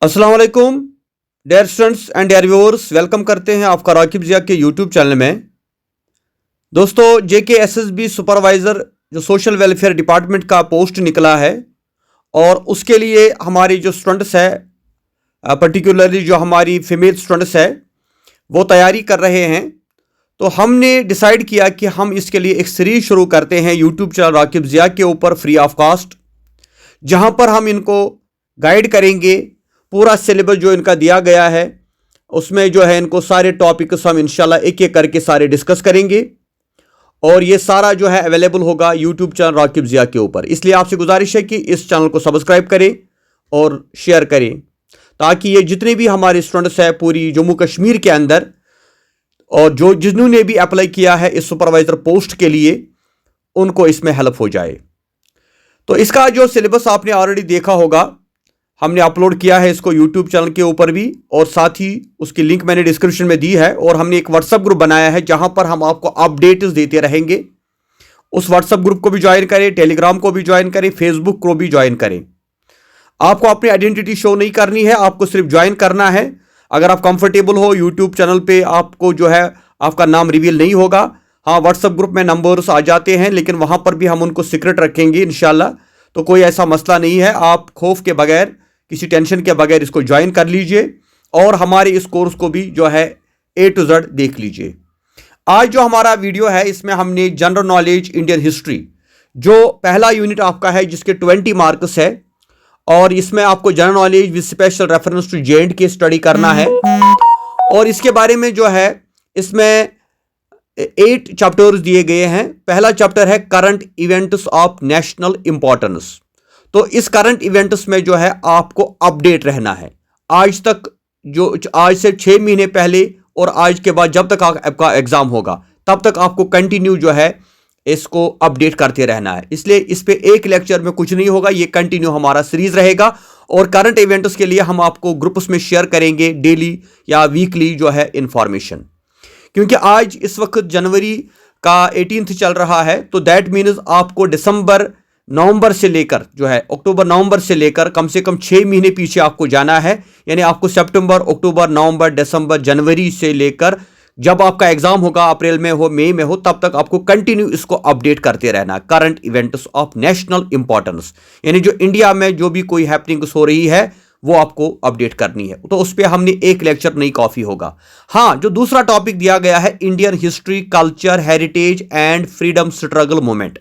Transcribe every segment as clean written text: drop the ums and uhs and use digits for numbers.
अस्सलाम वालेकुम dear students and dear viewers, welcome करते हैं आपका राकिब जिया के यूट्यूब चैनल में। दोस्तों, JKSSB सुपरवाइज़र जो सोशल वेलफेयर डिपार्टमेंट का पोस्ट निकला है और उसके लिए हमारी जो स्टूडेंट्स है, पर्टिकुलरली जो हमारी फीमेल स्टूडेंट्स है, वो तैयारी कर रहे हैं। तो हमने डिसाइड किया कि हम इसके लिए एक सीरीज शुरू करते हैं यूट्यूब चैनल राकिब जिया के ऊपर फ्री ऑफ कॉस्ट, जहां पर हम इनको गाइड करेंगे। पूरा सिलेबस जो इनका दिया गया है उसमें जो है इनको सारे टॉपिक्स हम इंशाल्लाह एक एक करके सारे डिस्कस करेंगे और ये सारा जो है अवेलेबल होगा यूट्यूब चैनल राकिब जिया के ऊपर। इसलिए आपसे गुजारिश है कि इस चैनल को सब्सक्राइब करें और शेयर करें, ताकि ये जितने भी हमारे स्टूडेंट्स हैं पूरी जम्मू कश्मीर के अंदर और जो जिन्होंने भी अप्लाई किया है इस सुपरवाइज़र पोस्ट के लिए, उनको इसमें हेल्प हो जाए। तो इसका जो सिलेबस आपने ऑलरेडी देखा होगा, हमने अपलोड किया है इसको यूट्यूब चैनल के ऊपर भी, और साथ ही उसकी लिंक मैंने डिस्क्रिप्शन में दी है। और हमने एक व्हाट्सएप ग्रुप बनाया है जहां पर हम आपको अपडेट्स देते रहेंगे। उस व्हाट्सएप ग्रुप को भी ज्वाइन करें, टेलीग्राम को भी ज्वाइन करें, फेसबुक को भी ज्वाइन करें। आपको अपनी आइडेंटिटी शो नहीं करनी है, आपको सिर्फ ज्वाइन करना है। अगर आप कंफर्टेबल हो यूट्यूब चैनल पे आपको जो है आपका नाम रिवील नहीं होगा। हाँ, व्हाट्सएप ग्रुप में नंबर्स आ जाते हैं, लेकिन वहां पर भी हम उनको सीक्रेट रखेंगे इंशाल्लाह। तो कोई ऐसा मसला नहीं है, आप खौफ के बगैर, किसी टेंशन के बगैर इसको ज्वाइन कर लीजिए और हमारे इस कोर्स को भी जो है A to Z देख लीजिए। आज जो हमारा वीडियो है इसमें हमने जनरल नॉलेज इंडियन हिस्ट्री, जो पहला यूनिट आपका है जिसके 20 मार्क्स है, और इसमें आपको general knowledge with special reference to J&K study करना है। और इसके बारे में जो है इसमें 8 चैप्टर्स दिए गए हैं। पहला चैप्टर है current events of national importance. तो इस करंट इवेंट्स में जो है आपको अपडेट रहना है। आज तक जो आज से 6 महीने पहले और आज के बाद जब तक आपका एग्जाम होगा तब तक आपको कंटिन्यू जो है इसको अपडेट करते रहना है। इसलिए इस पे एक लेक्चर में कुछ नहीं होगा, ये कंटिन्यू हमारा सीरीज रहेगा। और करंट इवेंट्स के लिए हम आपको ग्रुप्स में शेयर करेंगे डेली या वीकली जो है इंफॉर्मेशन। क्योंकि आज इस वक्त जनवरी का 18 चल रहा है, तो दैट मीन्स आपको नवंबर से लेकर जो है अक्टूबर नवंबर से लेकर कम से कम 6 महीने पीछे आपको जाना है। यानी आपको सितंबर, अक्टूबर, नवंबर, दिसंबर, जनवरी से लेकर जब आपका एग्जाम होगा अप्रैल में हो, मई में हो, तब तक आपको कंटिन्यू इसको अपडेट करते रहना। Current events of national importance, यानी जो इंडिया में जो भी कोई हैपनिंग्स हो रही है वो आपको अपडेट करनी है। तो उस पर हमने एक लेक्चर नहीं काफी होगा। हाँ, जो दूसरा टॉपिक दिया गया है Indian history, culture, heritage and freedom struggle movement.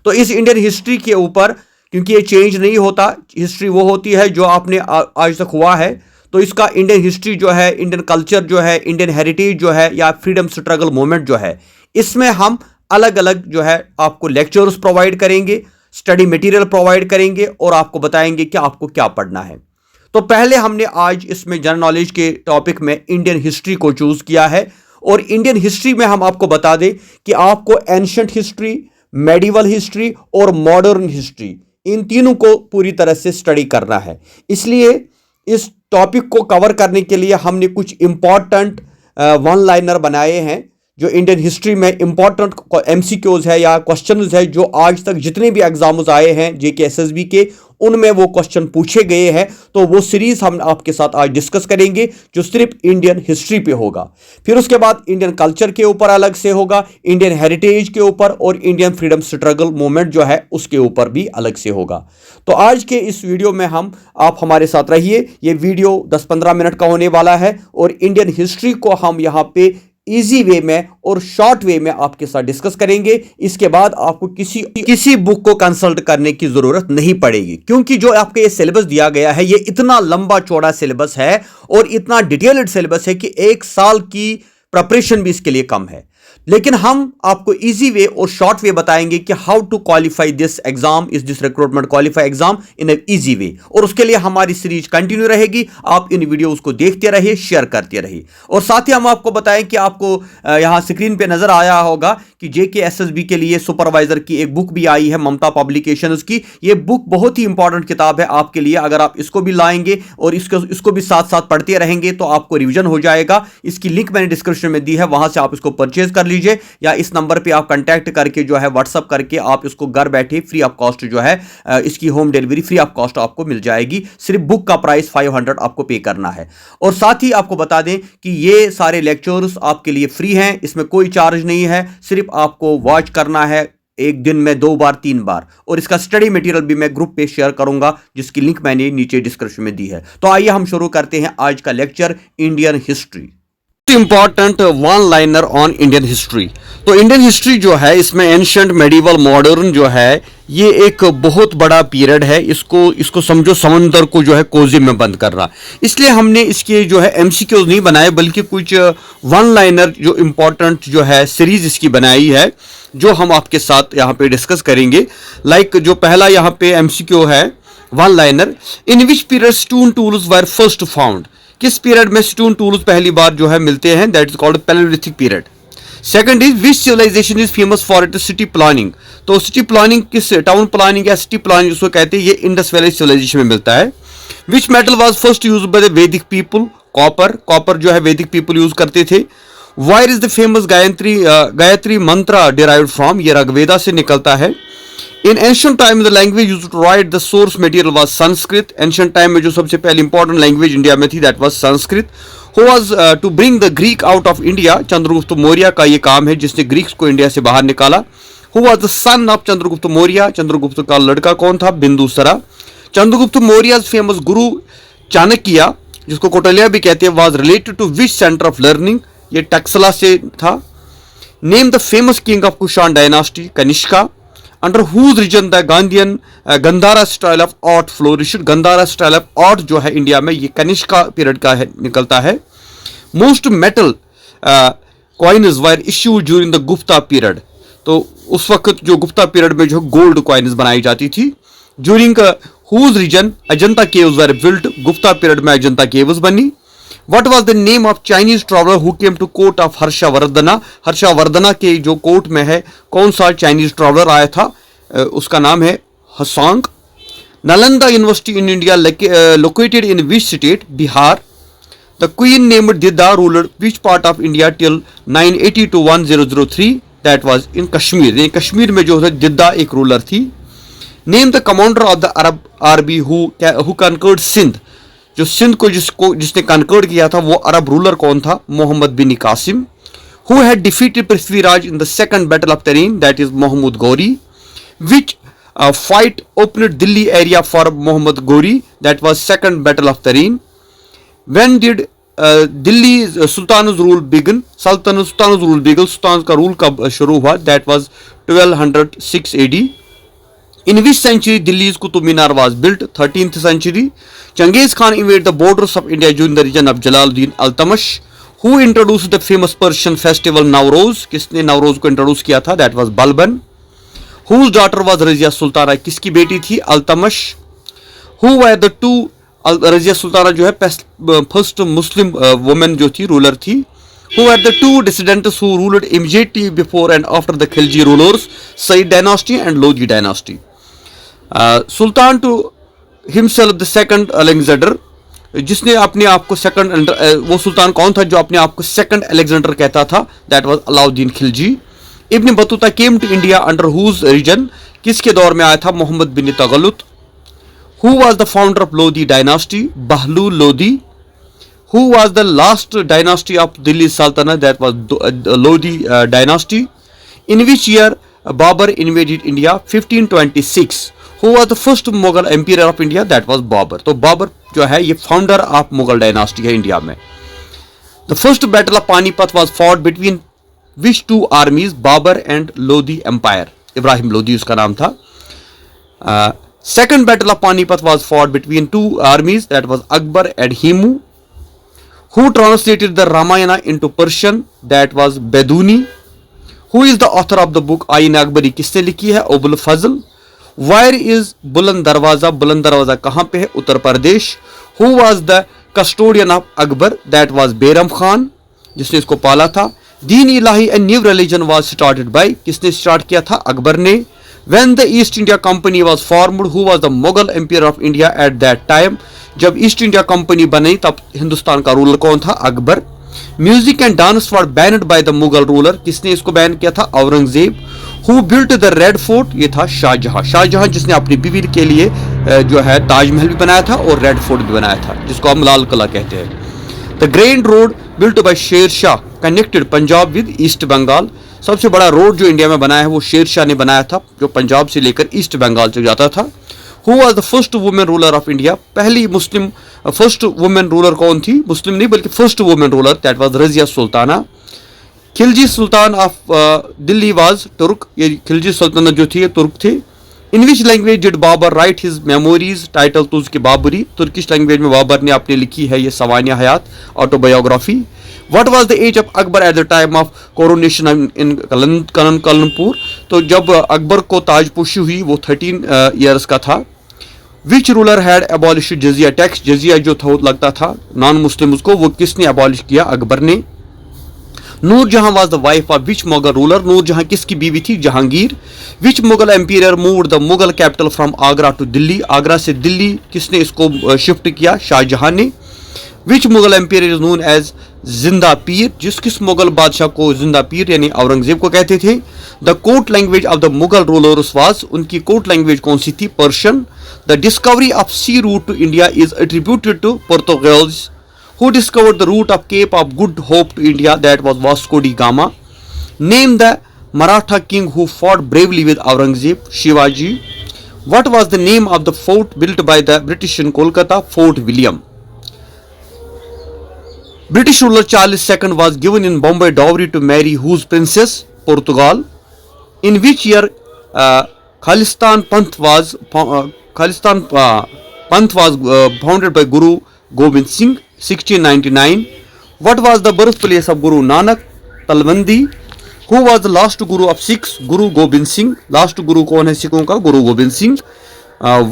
तो इस इंडियन हिस्ट्री के ऊपर, क्योंकि ये चेंज नहीं होता, हिस्ट्री वो होती है जो आपने आज तक हुआ है, तो इसका इंडियन हिस्ट्री जो है, इंडियन कल्चर जो है, इंडियन हेरिटेज जो है या फ्रीडम स्ट्रगल मूवमेंट जो है, इसमें हम अलग अलग जो है आपको लेक्चर्स प्रोवाइड करेंगे, स्टडी मटेरियल प्रोवाइड करेंगे और आपको बताएंगे कि आपको क्या पढ़ना है। तो पहले हमने आज इसमें जनरल नॉलेज के टॉपिक में इंडियन हिस्ट्री को चूज किया है। और इंडियन हिस्ट्री में हम आपको बता दें कि आपको एंशिएंट हिस्ट्री, मेडिवल हिस्ट्री और मॉडर्न हिस्ट्री, इन तीनों को पूरी तरह से स्टडी करना है। इसलिए इस टॉपिक को कवर करने के लिए हमने कुछ इंपॉर्टेंट वन लाइनर बनाए हैं जो इंडियन हिस्ट्री में इंपॉर्टेंट MCQs है या क्वेश्चंस है, जो आज तक जितने भी एग्जाम्स आए हैं JKSSB के, उनमें वो क्वेश्चन पूछे गए हैं। तो वो सीरीज हम आपके साथ आज डिस्कस करेंगे जो सिर्फ इंडियन हिस्ट्री पे होगा। फिर उसके बाद इंडियन कल्चर के ऊपर अलग से होगा, इंडियन हेरिटेज के ऊपर, और इंडियन फ्रीडम स्ट्रगल मूवमेंट जो है उसके ऊपर भी अलग से होगा। तो आज के इस वीडियो में आप हमारे साथ रहिए। ये वीडियो 10-15 मिनट का होने वाला है और इंडियन हिस्ट्री को हम यहाँ पे इजी वे में और शॉर्ट वे में आपके साथ डिस्कस करेंगे। इसके बाद आपको किसी बुक को कंसल्ट करने की जरूरत नहीं पड़ेगी, क्योंकि जो आपके ये सिलेबस दिया गया है ये इतना लंबा चौड़ा सिलेबस है और इतना डिटेल्ड सिलेबस है कि 1 साल की प्रिपरेशन भी इसके लिए कम है। लेकिन हम आपको इजी वे और शॉर्ट वे बताएंगे कि how to qualify this exam, is this recruitment qualify exam in a easy way. और उसके लिए हमारी सीरीज कंटिन्यू रहेगी। आप इन वीडियोस को देखते रहिए, शेयर करते रहिए। और साथ ही हम आपको बताएं कि आपको यहां स्क्रीन पे नजर आया होगा कि JKSSB के लिए सुपरवाइजर की एक बुक भी आई है, ममता पब्लिकेशंस की। ये बुक बहुत ही इंपॉर्टेंट किताब है आपके लिए। अगर आप इसको भी लाएंगे और इसको भी साथ साथ पढ़ते रहेंगे तो आपको रिविजन हो जाएगा। इसकी लिंक मैंने डिस्क्रिप्शन में दी है, वहां से आप इसको परचेज कर लीजिए, या इस नंबर पे आप कांटेक्ट करके जो है व्हाट्सअप करके आप इसको घर बैठे फ्री ऑफ कॉस्ट जो है इसकी home delivery free of cost आपको मिल जाएगी। सिर्फ बुक का प्राइस 500 आपको पे करना है। और साथ ही आपको बता दें कि ये सारे लेक्चर्स आपके लिए फ्री हैं, इसमें कोई चार्ज नहीं है, सिर्फ आपको वॉच करना है एक दिन में 2 बार 3 बार। और इसका स्टडी मटेरियल भी मैं ग्रुप पे शेयर करूंगा, जिसकी लिंक मैंने नीचे डिस्क्रिप्शन में दी है। तो आइए हम शुरू करते हैं आज का lecture, Indian history. Important one liner on Indian history. तो इंडियन हिस्ट्री जो है इसमें एंशिएंट, मेडिवल, मॉडर्न जो है ये एक बहुत बड़ा पीरियड है। इसको समझो समंदर को जो है कोजे में बंद कर रहा। इसलिए हमने इसके जो है एमसीक्यूज नहीं बनाए, बल्कि कुछ वन लाइनर जो इंपॉर्टेंट जो है सीरीज इसकी बनाई है, जो हम आपके साथ यहाँ पे डिस्कस करेंगे। लाइक जो पहला यहाँ पे एमसीक्यू है one liner, in which period stone tools were first found. किस पीरियड में स्टोन टूल्स पहली बार जो है मिलते हैं, that is called Palaeolithic period. Second is which civilisation is famous for it city planning. तो सिटी प्लानिंग किस, टाउन प्लानिंग या सिटी प्लानिंग जिसको कहते हैं, ये इंडस वैली सिविलाइजेशन में मिलता है। Which metal was first used by the Vedic people. Copper जो है वैदिक पीपल यूज करते थे। Where is the famous Gayatri mantra derived from, ये ऋग्वेदा से निकलता है। In ancient time the language used to write the source material was Sanskrit. Ancient time में जो सबसे पहले इंपॉर्टेंट लैंग्वेज इंडिया में थी that was Sanskrit. Who was to bring the Greek out of India, Chandragupta Maurya का ये काम है जिसने ग्रीक्स को इंडिया से बाहर निकाला। Who was the son of Chandragupta Maurya, Chandragupta का लड़का कौन था, बिंदुसरा। चंद्रगुप्त मौर्य फेमस गुरु चाणक्य, जिसको कौटिल्य भी कहते हैं, was related to which centre of learning, ये टक्सला से था। Name the famous king of Kushan dynasty, Kanishka. Under whose region the Gandhian Gandhara style of art flourish. Gandhara style of art जो है इंडिया में ये कनिष्का पीरियड का है, निकलता है। Most metal coins were issue during the Gupta period. तो उस वक्त जो गुप्ता पीरियड में जो गोल्ड कॉइन्स बनाई जाती थी। During whose reign Ajanta caves were built. Gupta period में अजंता केव्स बनी। What was the name of Chinese traveler who came to court of Harshavardhana. Harshavardhana के जो कोर्ट में है कौन सा चाइनीज ट्रैवलर आया था, उसका नाम है हसांग। Nalanda university in India located in which state, Bihar. The queen named Didda ruler which part of India till 980 to 1003, that was in Kashmir. Kashmir में जो है दिद्दा एक रूलर थी। Name the commander of the Arab army who conquered Sindh. जो सिंध को जिसने कनकर्ड किया था वो अरब रूलर कौन था, Mohammad bin Qasim. Who had defeated Prithviraj in the second battle of Tarain, that is Mohammad Ghori. Which fight opened Delhi area for Mohammad Ghori, that was second battle of Tarain. When did Delhi sultan rule begin, sultan rule begin, sultan का rule कब शुरू हुआ, that was 1206 AD। In which century Delhi's Qutub Minar was built, 13th century. Genghis Khan invaded the borders of India during the region of Jalaluddin Iltutmish. Who introduced the famous Persian festival Nowroz? किसने नवरोज को introduce किया था, that was Balban. Whose daughter was Razia Sultana? किसकी बेटी थी, Iltutmish. Who were the two, Razia Sultana जो है first Muslim women जो थी, रूलर थी। Who were the two dissidents who ruled immediately before and after the Khilji rulers, Sayyid dynasty and Lodi dynasty? सुल्तान to himself the second Alexander, जिसने अपने आप को सेकंड, वो सुल्तान कौन था जो अपने आप को सेकंड अलेक्जेंडर कहता था, that was Alauddin Khilji. Ibn Battuta came to India under whose reign, किसके दौर में आया था, Mohammad bin Tughlaq. Who was the founder of Lodhi dynasty, Bahlul Lodhi. Who was the last dynasty of Delhi sultanate, that was Lodhi dynasty. In which year Babur invaded India, 1526। Who was the first Mughal emperor of India? That was Babur. तो बाबर जो है ये founder of Mughal dynasty है India में। The first battle of Panipat was fought between which two armies? Babur and Lodi Empire. Ibrahim Lodi उसका नाम था। Second battle of Panipat was fought between two armies, that was Akbar and Himu. Who translated the Ramayana into Persian? That was Beduni. Who is the author of the book Ain Akbari? किसने लिखी है? अबुल फजल। Where is बुलंद दरवाजा? बुलंद दरवाजा कहाँ पे है? Uttar Pradesh. Who was the custodian of Akbar? That was बेरम Khan, जिसने इसको पाला था। दीन इलाही a new religion was started by, किसने स्टार्ट किया था? अकबर ने। When the East India Company was formed, who was the Mughal emperor of India at that time? जब east India company बनी तब हिंदुस्तान का रूलर कौन था? Akbar. Music and dance were banned by the Mughal ruler, किसने इसको बैन किया था? Aurangzeb. Who built the red fort, ये था शाहजहां। शाहजहां जिसने अपनी बीवी के लिए जो है ताजमहल भी बनाया था और रेड फोर्ट भी बनाया था, जिसको हम लाल किला कहते हैं। The grand road built by Sher Shah connected Punjab with east Bengal, सबसे बड़ा रोड जो इंडिया में बनाया है वो शेर शाह ने बनाया था, जो पंजाब से लेकर ईस्ट बंगाल तक जाता था। Who was the first women ruler of India, पहली मुस्लिम फर्स्ट वुमेन रूलर कौन थी? मुस्लिम नहीं बल्कि first women ruler, that was Razia Sultana. Khilji sultan of Delhi was Turk, ये खिलजी सुल्तानत जो थी ये तुर्क थे। In which language did Babur write his memories title Tuzuk i Babri, Turkish language में बाबर ने अपनी लिखी है ये सवानिया हयात autobiography. What was the age of Akbar at the time of coronation in Kalanpur? तो जब अकबर को ताजपोशी हुई वो 13 ईयर्स का था। Which ruler had abolished jizya tax, जजिया जो था लगता था नॉन मुस्लिम उसको, वो किसने अबॉलिश किया? अकबर ने। Noor Jahan was the wife of which Mughal ruler? Noor Jahan किसकी बीवी थी? Jahangir. Which Mughal emperor moved the Mughal capital from Agra to Delhi? Agra से दिल्ली किसने इसको शिफ्ट किया? शाहजहां ने। Which Mughal emperor is known as जिंदा पीर, जिस किस मुगल बादशाह को जिंदा पीर यानी औरंगजेब को कहते थे? The court language of the Mughal rulers was, उनकी कोर्ट लैंग्वेज कौन सी थी? Persian. The discovery of sea route to India is attributed to Portuguese. Who discovered the route of Cape of Good Hope to India? That was Vasco da Gama. Name the Maratha king who fought bravely with Aurangzeb? Shivaji. What was the name of the fort built by the British in Kolkata? Fort William. British ruler Charles II was given in Bombay dowry to marry whose princess? Portugal. In which year Khalistan Panth was founded by Guru Gobind Singh? 1699. What was the birthplace of Guru Nanak? Talwandi. Who was the last Guru of Sikhs? Guru Gobind Singh. Last Guru कौन है सिखों का? Guru Gobind Singh.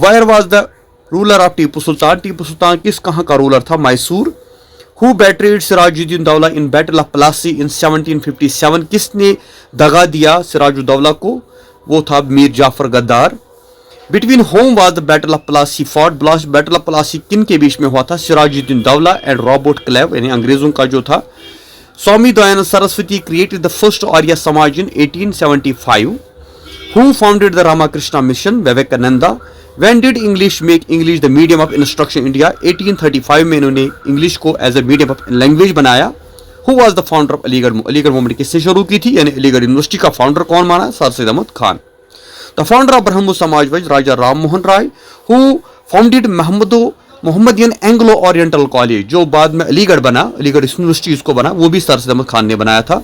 Where was the ruler of Tipu Sultan? Tipu Sultan किस कहाँ का ruler था? Mysore. Who betrayed Sirajuddin Dawla in Battle of Plassey in 1757? किसने दगा दिया सिराजुद्दौला को? वो था मीर जाफर गद्दार। Between whom was the Battle of Plassey fought? Battle of Plassey किन के बीच में हुआ था? सिराजुद्दीन दौला एंड रॉबर्ट क्लेव, यानी अंग्रेजों का जो था। Swami Dayanand Saraswati created the first Arya Samaj in 1875. Who founded the Ramakrishna mission? Vivekananda. When did English make English the medium of instruction in India? 1835 में इन्होंने इंग्लिश को as a medium of language बनाया। Who was the founder of Aligarh? Aligarh movement किसने शुरू की थी? यानी Aligarh university का फाउंडर कौन माना? Sir Syed Ahmad Khan. The founder of Brahmo Samaj was Raja Ram Mohan Roy. Who founded Mohammedan Anglo Oriental college, जो बाद में अलीगढ़ बना, अलीगढ़ यूनिवर्सिटी इसको बना, वो भी सर सैयद अहमद खान ने बनाया था।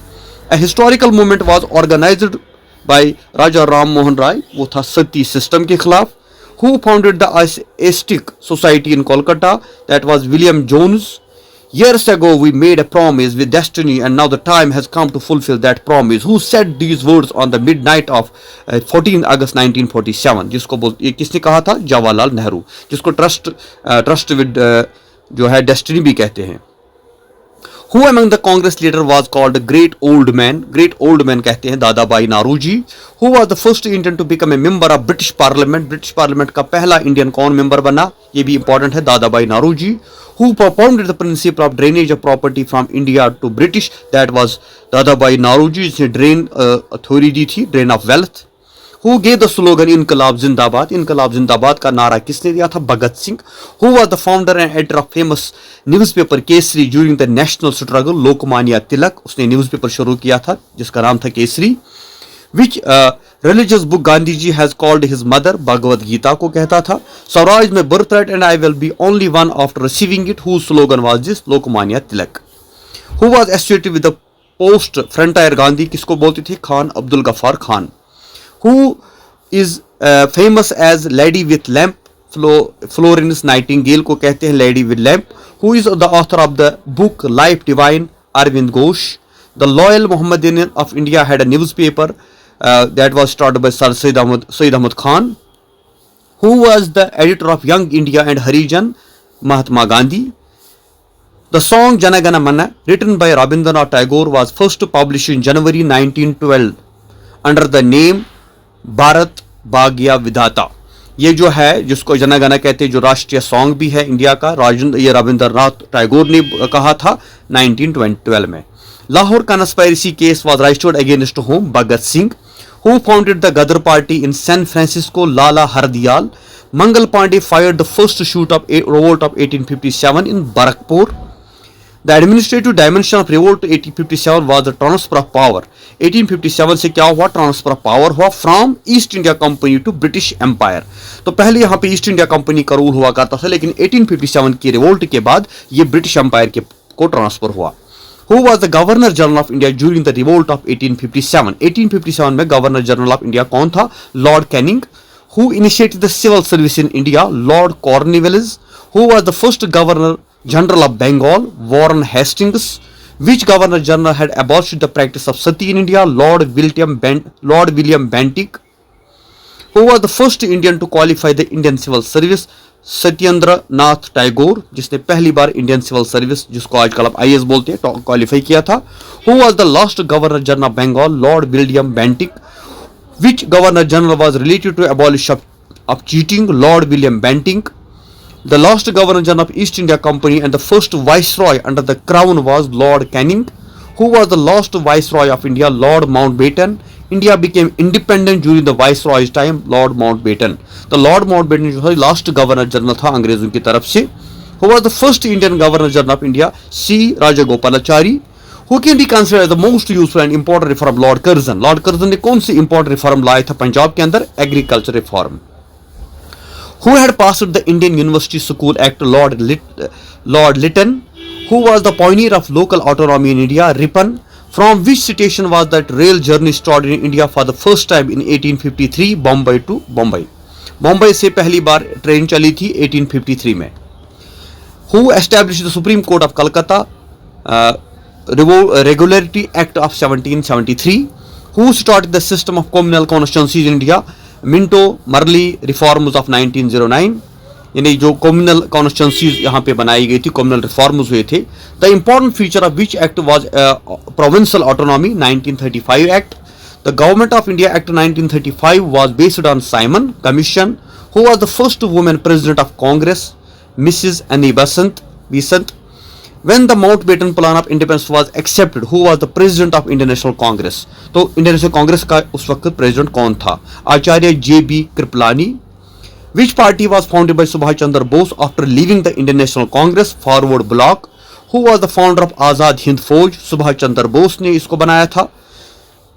A historical movement was organized by राजा राम मोहन राय, वो था सती सिस्टम के खिलाफ। Who founded the Aesthetic Society in Kolkata? That was William Jones. Years ago we made a promise with destiny and now the time has come to fulfill that promise. Who said these words on the midnight of 14 August 1947? जिसको ये किसने कहा था? जवाहरलाल नेहरू, जिसको trust with जो है destiny भी कहते हैं। Who among the Congress leader was called a great old man? Great old man कहते हैं दादा भाई Naoroji. Who was the first Indian to become a member of British Parliament? British Parliament का पहला इंडियन कौन मेंबर बना? ये भी इंपॉर्टेंट है, दादा भाई Naoroji. Who propounded the principle of drainage of property from India to British? That was दादा भाई नारोजी, जिसने ड्रेन थ्योरी दी थी, drain of wealth. Who gave the slogan इनकलाब जिंदाबाद? इनकलाब जिंदाबाद का नारा किसने दिया था? Bhagat Singh. Who was the founder and editor of famous newspaper Kesari during the national struggle? Lokmanya Tilak, उसने न्यूज़पेपर शुरू किया था जिसका नाम था Kesari. Which religious book Gandhi ji has called his mother? Bhagavad Gita को कहता था। स्वराज में birthright and I will be only one after receiving it. Whose slogan was this? Lokmanya Tilak. Who was associated with the post frontier Gandhi? किसको बोलते थे? Khan Abdul Gaffar Khan. Who is famous as Lady with Lamp? Florence Nightingale को कहते हैं Lady with Lamp. Who is the author of the book Life Divine? Arvind Ghosh. The Loyal Mohammedan of India had a newspaper that was started by Sir Syed Ahmad Khan. Who was the editor of Young India and Harijan? Mahatma Gandhi. The song Jana Gana Mana, written by Rabindranath Tagore, was first published in January 1912 under the name Bharat भाग्य विधाता। ये जो है जिसको जनगणना कहते हैं, जो राष्ट्रीय सॉन्ग भी है इंडिया का, ये रविंद्रनाथ टैगोर ने कहा था 1912 में। Lahore conspiracy case was registered against home Bhagat Singh, who founded the Ghadar party in San Francisco, Lala Hardayal, Mangal Pandey fired the first shoot of a revolt of 1857 in Barakpur. The administrative dimension of revolt 1857 was the transfer of power. 1857 से क्या हुआ? Transfer of power हुआ from east India company to British empire. तो पहले यहाँ पे east India company का rule हुआ करता था, लेकिन 1857 की रिवोल्ट के बाद ये ब्रिटिश एम्पायर के को ट्रांसफर हुआ। Who was the Governor General of India during the revolt of 1857? 1857 में गवर्नर जनरल ऑफ इंडिया कौन था? Lord Canning. Who initiated the civil service in India? Lord Cornwallis. Who was the first Governor General of Bengal? Warren Hastings. Which Governor General had abolished the practice of sati in India? Lord William Bentinck. Who was the first Indian to qualify the Indian Civil Service? Satyendra Nath Tagore, जिसने पहली बार Indian civil service, जिसको आजकल आप IAS बोलते हैं, qualify किया था। Who was the last Governor General of Bengal? Lord William Bentinck. Which Governor General was related to abolition of cheating? Lord William Bentinck. The last Governor General of East India Company and the first Viceroy under the Crown was Lord Canning. Who was the last Viceroy of India? Lord Mountbatten. India became independent during the Viceroy's time. Lord Mountbatten. The Lord Mountbatten जो है last governor general था अंग्रेजों की तरफ से। Who was the first Indian Governor General of India? C. Rajagopalachari. Who can be considered as the most useful and important reform? Lord Curzon. Lord Curzon ने कौन सी important reform लाया था पंजाब के अंदर? Agriculture reform. Who had passed the Indian University School Act? Lord Lytton. Who was the pioneer of local autonomy in India? Ripon. From which station was that rail journey started in India for the first time in 1853? Bombay to Bombay. Bombay से पहली बार train चली थी 1853 में। Who established the Supreme Court of Calcutta? Regularity Act of 1773. Who started the system of communal constituencies in India? Minto Marley Reforms of 1909. यानी जो communal constituencies यहाँ पे बनाई गई थी, कम्युनल रिफॉर्म्स हुए थे। The important feature of which act was provincial autonomy? 1935 act. The government of India act 1935 was based on Simon commission. Who was the first women president of Congress? Mrs Annie Besant. When the Mountbatten Plan of Independence was accepted, who was the president of Indian National Congress? तो Indian national Congress का उस वक्त president कौन था? आचार्य JB Kripalani. Which party was founded by Subhash Chandra Bose after leaving the Indian National Congress? Forward Bloc. Who was the founder of Azad Hind Fauj? Subhash Chandra Bose ने इसको बनाया था,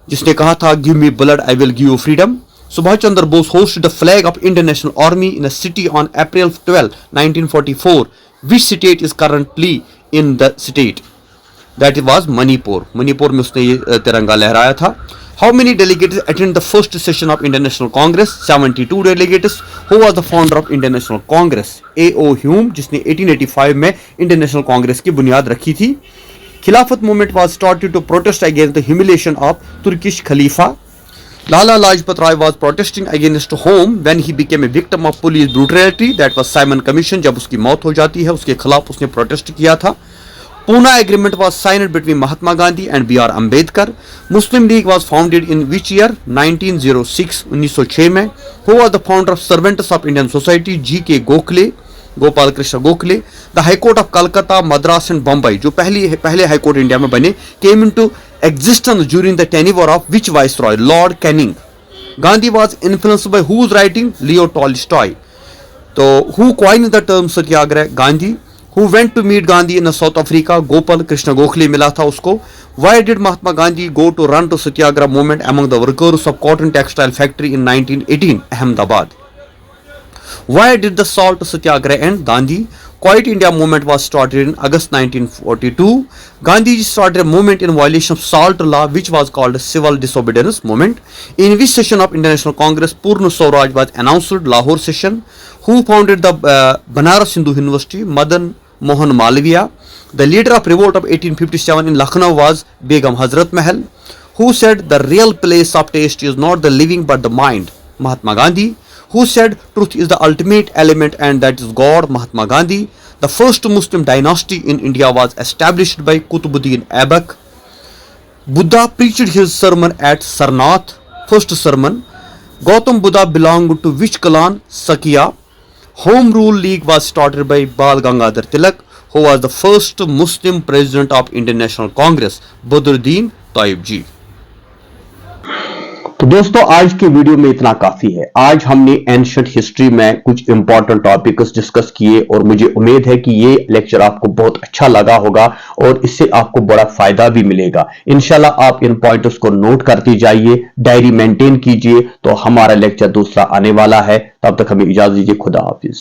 जिसने कहा था Give me blood, I will give you freedom. Subhash Chandra Bose hosted the flag of Indian National Army in a city on April 12, 1944. Which state is currently in the state? That was Manipur. Manipur में उसने ये तिरंगा लहराया था। How many delegates attended the first session of Indian National Congress? 72 delegates. Who was the founder of Indian National Congress? A.O. Hume, जिसने 1885 में Indian National Congress की बुनियाद रखी थी। Khilafat movement was started to protest against the humiliation of Turkish Khalifa. Lala Lajpat Rai was protesting against whom when he became a victim of police brutality? That was Simon Commission. जब उसकी मौत हो जाती है उसके खिलाफ उसने protest किया था। Pune Agreement was signed between Mahatma Gandhi and B.R. Ambedkar. Muslim League was founded in which year? 1906, 1906 में। Who was the founder of Servants of Indian Society? G.K. Gokhale, Gopal Krishna Gokhale. The high court of Calcutta, Madras and Bombay, जो पहले high court India में बने, came into existence during the tenure of which viceroy? Lord Canning. Gandhi was influenced by whose writing? Leo Tolstoy. तो who coined the term satyagraha? Gandhi. Who went to meet Gandhi in South Africa? Gopal Krishna Gokhale मिला था उसको। Why did Mahatma Gandhi go to run to Satyagraha movement among the workers of cotton textile factory in 1918, Ahmedabad? Why did the Salt Satyagraha end? Gandhi. Quiet India movement was started in August 1942. Gandhi started a movement in violation of Salt law, which was called Civil Disobedience Movement. In which session of International Congress Purna Swaraj was announced? Lahore session. Who founded the Banaras Hindu University? Madan Mohan Malviya. The leader of revolt of 1857 in Lucknow was Begum Hazrat Mahal. Who said the real place of taste is not the living but the mind? Mahatma Gandhi. Who said truth is the ultimate element and that is God? Mahatma Gandhi. The first Muslim dynasty in India was established by Qutbuddin Aibak. Buddha preached his sermon at Sarnath. First sermon. Gautam Buddha belonged to which clan? Sakya. Home Rule League was started by Bal Gangadhar Tilak, who was the first Muslim president of Indian National Congress, Badruddin Tayyib ji. तो दोस्तों आज के video में इतना काफी है। आज हमने एंशिएंट हिस्ट्री में कुछ इंपॉर्टेंट टॉपिक्स डिस्कस किए और मुझे उम्मीद है कि ये लेक्चर आपको बहुत अच्छा लगा होगा और इससे आपको बड़ा फायदा भी मिलेगा। इंशाल्लाह आप इन पॉइंट्स को नोट करते जाइए, डायरी मेंटेन कीजिए। तो हमारा लेक्चर दूसरा आने वाला है, तब तक हमें इजाजत दीजिए। खुदा हाफिज।